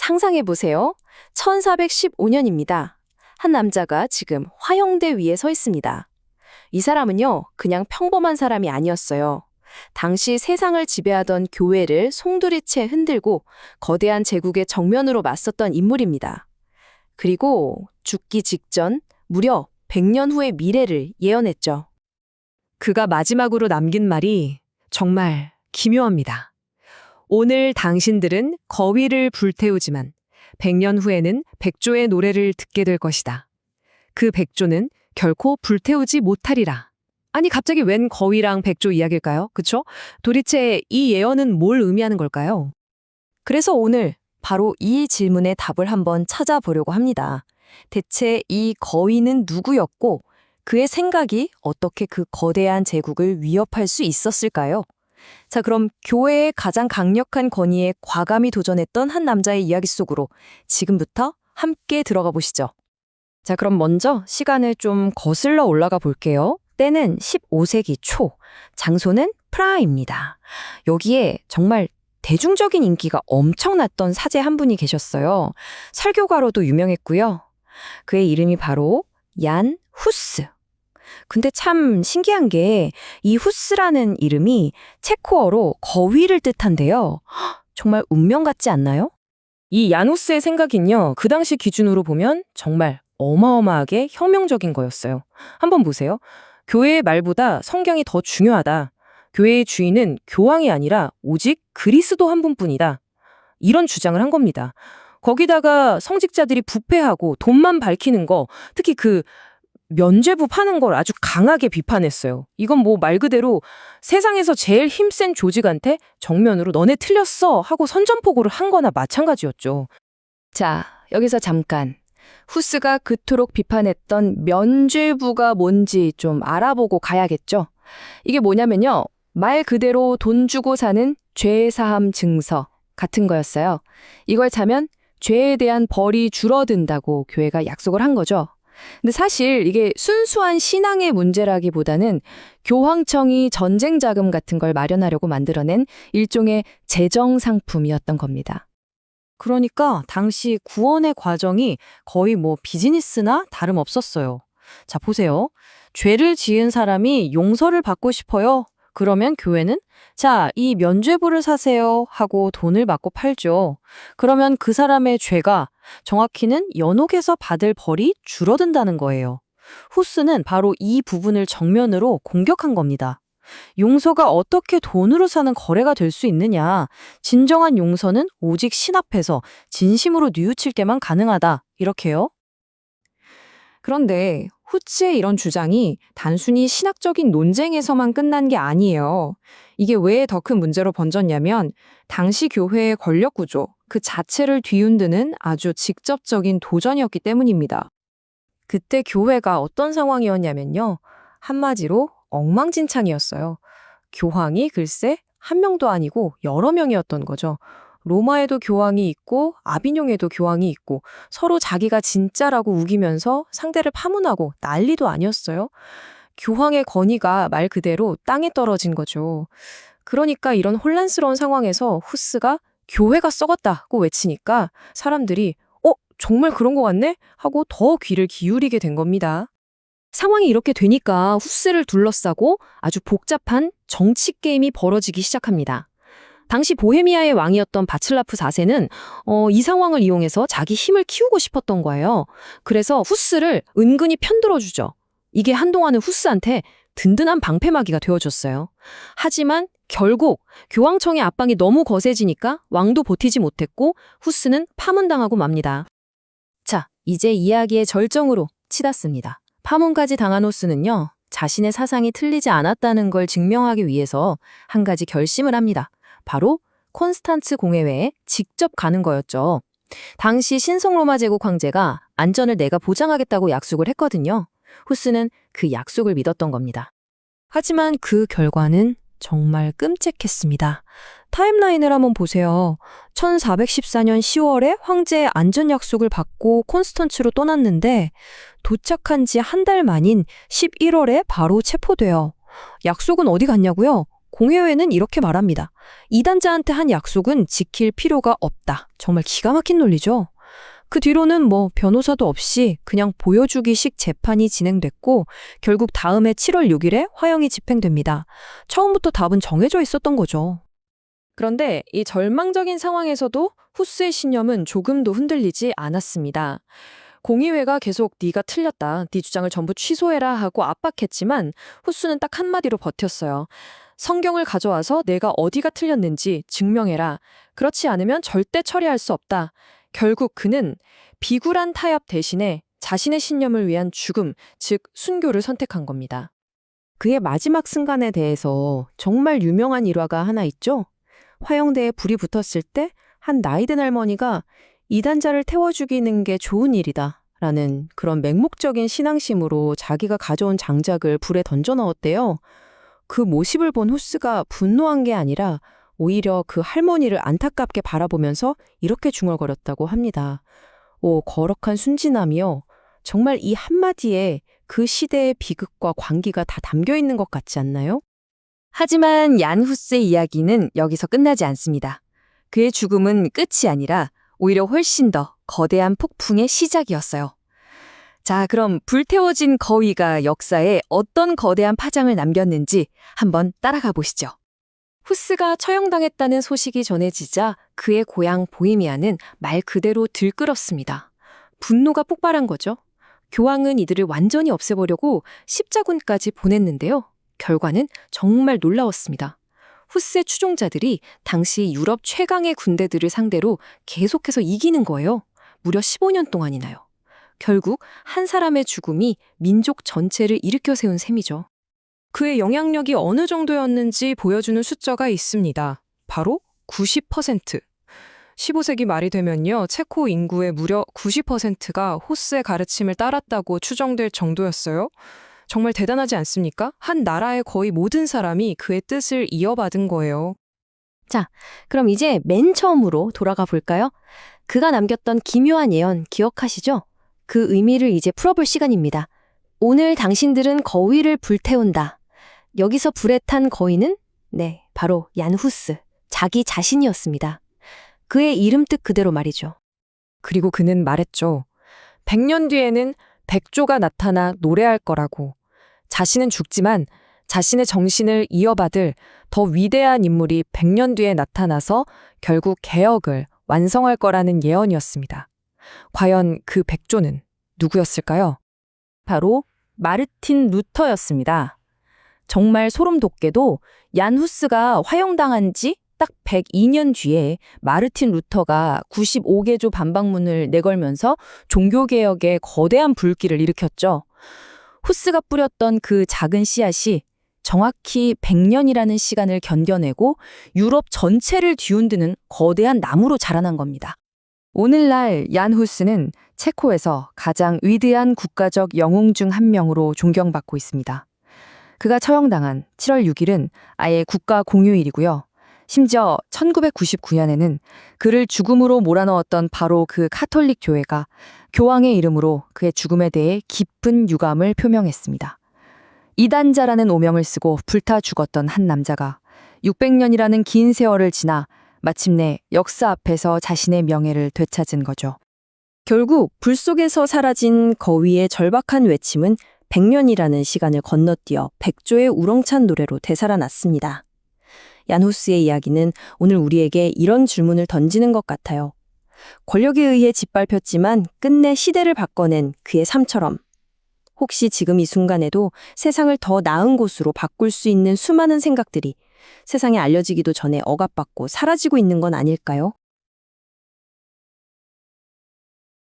상상해 보세요. 1415년입니다. 한 남자가 지금 화형대 위에 서 있습니다. 이 사람은요, 그냥 평범한 사람이 아니었어요. 당시 세상을 지배하던 교회를 송두리째 흔들고 거대한 제국의 정면으로 맞섰던 인물입니다. 그리고 죽기 직전 무려 100년 후의 미래를 예언했죠. 그가 마지막으로 남긴 말이 정말 기묘합니다. 오늘 당신들은 거위를 불태우지만 100년 후에는 백조의 노래를 듣게 될 것이다. 그 백조는 결코 불태우지 못하리라. 아니 갑자기 웬 거위랑 백조 이야기일까요? 그쵸? 도대체 이 예언은 뭘 의미하는 걸까요? 그래서 오늘 바로 이 질문의 답을 한번 찾아보려고 합니다. 대체 이 거위는 누구였고 그의 생각이 어떻게 그 거대한 제국을 위협할 수 있었을까요? 자, 그럼 교회의 가장 강력한 권위에 과감히 도전했던 한 남자의 이야기 속으로 지금부터 함께 들어가 보시죠. 자, 그럼 먼저 시간을 좀 거슬러 올라가 볼게요. 때는 15세기 초, 장소는 프라하입니다. 여기에 정말 대중적인 인기가 엄청났던 사제 한 분이 계셨어요. 설교가로도 유명했고요. 그의 이름이 바로 얀 후스. 근데 참 신기한 게 이 후스라는 이름이 체코어로 거위를 뜻한데요. 정말 운명 같지 않나요? 이 얀 후스의 생각은요, 그 당시 기준으로 보면 정말 어마어마하게 혁명적인 거였어요. 한번 보세요. 교회의 말보다 성경이 더 중요하다. 교회의 주인은 교황이 아니라 오직 그리스도 한 분뿐이다. 이런 주장을 한 겁니다. 거기다가 성직자들이 부패하고 돈만 밝히는 거, 특히 그 면죄부 파는 걸 아주 강하게 비판했어요. 이건 뭐 말 그대로 세상에서 제일 힘센 조직한테 정면으로 너네 틀렸어 하고 선전포고를 한 거나 마찬가지였죠. 자, 여기서 잠깐. 후스가 그토록 비판했던 면죄부가 뭔지 좀 알아보고 가야겠죠. 이게 뭐냐면요. 말 그대로 돈 주고 사는 죄사함 증서 같은 거였어요. 이걸 차면 죄에 대한 벌이 줄어든다고 교회가 약속을 한 거죠. 근데 사실 이게 순수한 신앙의 문제라기보다는 교황청이 전쟁 자금 같은 걸 마련하려고 만들어낸 일종의 재정 상품이었던 겁니다. 그러니까 당시 구원의 과정이 거의 뭐 비즈니스나 다름없었어요. 자, 보세요. 죄를 지은 사람이 용서를 받고 싶어요. 그러면 교회는 자, 이 면죄부를 사세요 하고 돈을 받고 팔죠. 그러면 그 사람의 죄가 정확히는 연옥에서 받을 벌이 줄어든다는 거예요. 후스는 바로 이 부분을 정면으로 공격한 겁니다. 용서가 어떻게 돈으로 사는 거래가 될 수 있느냐. 진정한 용서는 오직 신 앞에서 진심으로 뉘우칠 때만 가능하다. 이렇게요. 그런데 후츠의 이런 주장이 단순히 신학적인 논쟁에서만 끝난 게 아니에요. 이게 왜 더 큰 문제로 번졌냐면 당시 교회의 권력 구조 그 자체를 뒤흔드는 아주 직접적인 도전이었기 때문입니다. 그때 교회가 어떤 상황이었냐면요. 한마디로 엉망진창이었어요. 교황이 글쎄 한 명도 아니고 여러 명이었던 거죠. 로마에도 교황이 있고 아비뇽에도 교황이 있고 서로 자기가 진짜라고 우기면서 상대를 파문하고 난리도 아니었어요. 교황의 권위가 말 그대로 땅에 떨어진 거죠. 그러니까 이런 혼란스러운 상황에서 후스가 교회가 썩었다고 외치니까 사람들이 정말 그런 것 같네? 하고 더 귀를 기울이게 된 겁니다. 상황이 이렇게 되니까 후스를 둘러싸고 아주 복잡한 정치 게임이 벌어지기 시작합니다. 당시 보헤미아의 왕이었던 바칠라프 4세는 이 상황을 이용해서 자기 힘을 키우고 싶었던 거예요. 그래서 후스를 은근히 편들어주죠. 이게 한동안은 후스한테 든든한 방패막이가 되어줬어요. 하지만 결국 교황청의 압박이 너무 거세지니까 왕도 버티지 못했고 후스는 파문당하고 맙니다. 자, 이제 이야기의 절정으로 치닫습니다. 파문까지 당한 후스는요, 자신의 사상이 틀리지 않았다는 걸 증명하기 위해서 한 가지 결심을 합니다. 바로 콘스탄츠 공회회에 직접 가는 거였죠. 당시 신성로마 제국 황제가 안전을 내가 보장하겠다고 약속을 했거든요. 후스는 그 약속을 믿었던 겁니다. 하지만 그 결과는 정말 끔찍했습니다. 타임라인을 한번 보세요. 1414년 10월에 황제의 안전 약속을 받고 콘스탄츠로 떠났는데 도착한 지 한 달 만인 11월에 바로 체포돼요. 약속은 어디 갔냐고요? 공회회는 이렇게 말합니다. 이단자한테 한 약속은 지킬 필요가 없다. 정말 기가 막힌 논리죠. 그 뒤로는 변호사도 없이 그냥 보여주기식 재판이 진행됐고 결국 다음해 7월 6일에 화형이 집행됩니다. 처음부터 답은 정해져 있었던 거죠. 그런데 이 절망적인 상황에서도 후스의 신념은 조금도 흔들리지 않았습니다. 공의회가 계속 네가 틀렸다, 네 주장을 전부 취소해라 하고 압박했지만 후스는 딱 한마디로 버텼어요. 성경을 가져와서 내가 어디가 틀렸는지 증명해라. 그렇지 않으면 절대 처리할 수 없다. 결국 그는 비굴한 타협 대신에 자신의 신념을 위한 죽음, 즉 순교를 선택한 겁니다. 그의 마지막 순간에 대해서 정말 유명한 일화가 하나 있죠? 화영대에 불이 붙었을 때 한 나이든 할머니가 이단자를 태워 죽이는 게 좋은 일이다 라는 그런 맹목적인 신앙심으로 자기가 가져온 장작을 불에 던져 넣었대요. 그 모습을 본 후스가 분노한 게 아니라 오히려 그 할머니를 안타깝게 바라보면서 이렇게 중얼거렸다고 합니다. 오, 거룩한 순진함이요. 정말 이 한마디에 그 시대의 비극과 광기가 다 담겨 있는 것 같지 않나요? 하지만 얀 후스의 이야기는 여기서 끝나지 않습니다. 그의 죽음은 끝이 아니라 오히려 훨씬 더 거대한 폭풍의 시작이었어요. 자, 그럼 불태워진 거위가 역사에 어떤 거대한 파장을 남겼는지 한번 따라가 보시죠. 후스가 처형당했다는 소식이 전해지자 그의 고향 보헤미아는 말 그대로 들끓었습니다. 분노가 폭발한 거죠. 교황은 이들을 완전히 없애보려고 십자군까지 보냈는데요. 결과는 정말 놀라웠습니다. 후스의 추종자들이 당시 유럽 최강의 군대들을 상대로 계속해서 이기는 거예요. 무려 15년 동안이나요. 결국 한 사람의 죽음이 민족 전체를 일으켜 세운 셈이죠. 그의 영향력이 어느 정도였는지 보여주는 숫자가 있습니다. 바로 90%. 15세기 말이 되면요, 체코 인구의 무려 90%가 호스의 가르침을 따랐다고 추정될 정도였어요. 정말 대단하지 않습니까? 한 나라의 거의 모든 사람이 그의 뜻을 이어받은 거예요. 자, 그럼 이제 맨 처음으로 돌아가 볼까요? 그가 남겼던 기묘한 예언 기억하시죠? 그 의미를 이제 풀어볼 시간입니다. 오늘 당신들은 거위를 불태운다. 여기서 불에 탄 거위는 바로 얀 후스, 자기 자신이었습니다. 그의 이름 뜻 그대로 말이죠. 그리고 그는 말했죠. 100년 뒤에는 백조가 나타나 노래할 거라고. 자신은 죽지만 자신의 정신을 이어받을 더 위대한 인물이 100년 뒤에 나타나서 결국 개혁을 완성할 거라는 예언이었습니다. 과연 그 백조는 누구였을까요? 바로 마르틴 루터였습니다. 정말 소름 돋게도 얀 후스가 화형당한 지 딱 102년 뒤에 마르틴 루터가 95개조 반박문을 내걸면서 종교개혁의 거대한 불길을 일으켰죠. 후스가 뿌렸던 그 작은 씨앗이 정확히 100년이라는 시간을 견뎌내고 유럽 전체를 뒤흔드는 거대한 나무로 자라난 겁니다. 오늘날 얀 후스는 체코에서 가장 위대한 국가적 영웅 중 한 명으로 존경받고 있습니다. 그가 처형당한 7월 6일은 아예 국가 공휴일이고요. 심지어 1999년에는 그를 죽음으로 몰아넣었던 바로 그 카톨릭 교회가 교황의 이름으로 그의 죽음에 대해 깊은 유감을 표명했습니다. 이단자라는 오명을 쓰고 불타 죽었던 한 남자가 600년이라는 긴 세월을 지나 마침내 역사 앞에서 자신의 명예를 되찾은 거죠. 결국 불 속에서 사라진 거위의 절박한 외침은 100년이라는 시간을 건너뛰어 백조의 우렁찬 노래로 되살아났습니다. 얀 후스의 이야기는 오늘 우리에게 이런 질문을 던지는 것 같아요. 권력에 의해 짓밟혔지만 끝내 시대를 바꿔낸 그의 삶처럼 혹시 지금 이 순간에도 세상을 더 나은 곳으로 바꿀 수 있는 수많은 생각들이 세상에 알려지기도 전에 억압받고 사라지고 있는 건 아닐까요?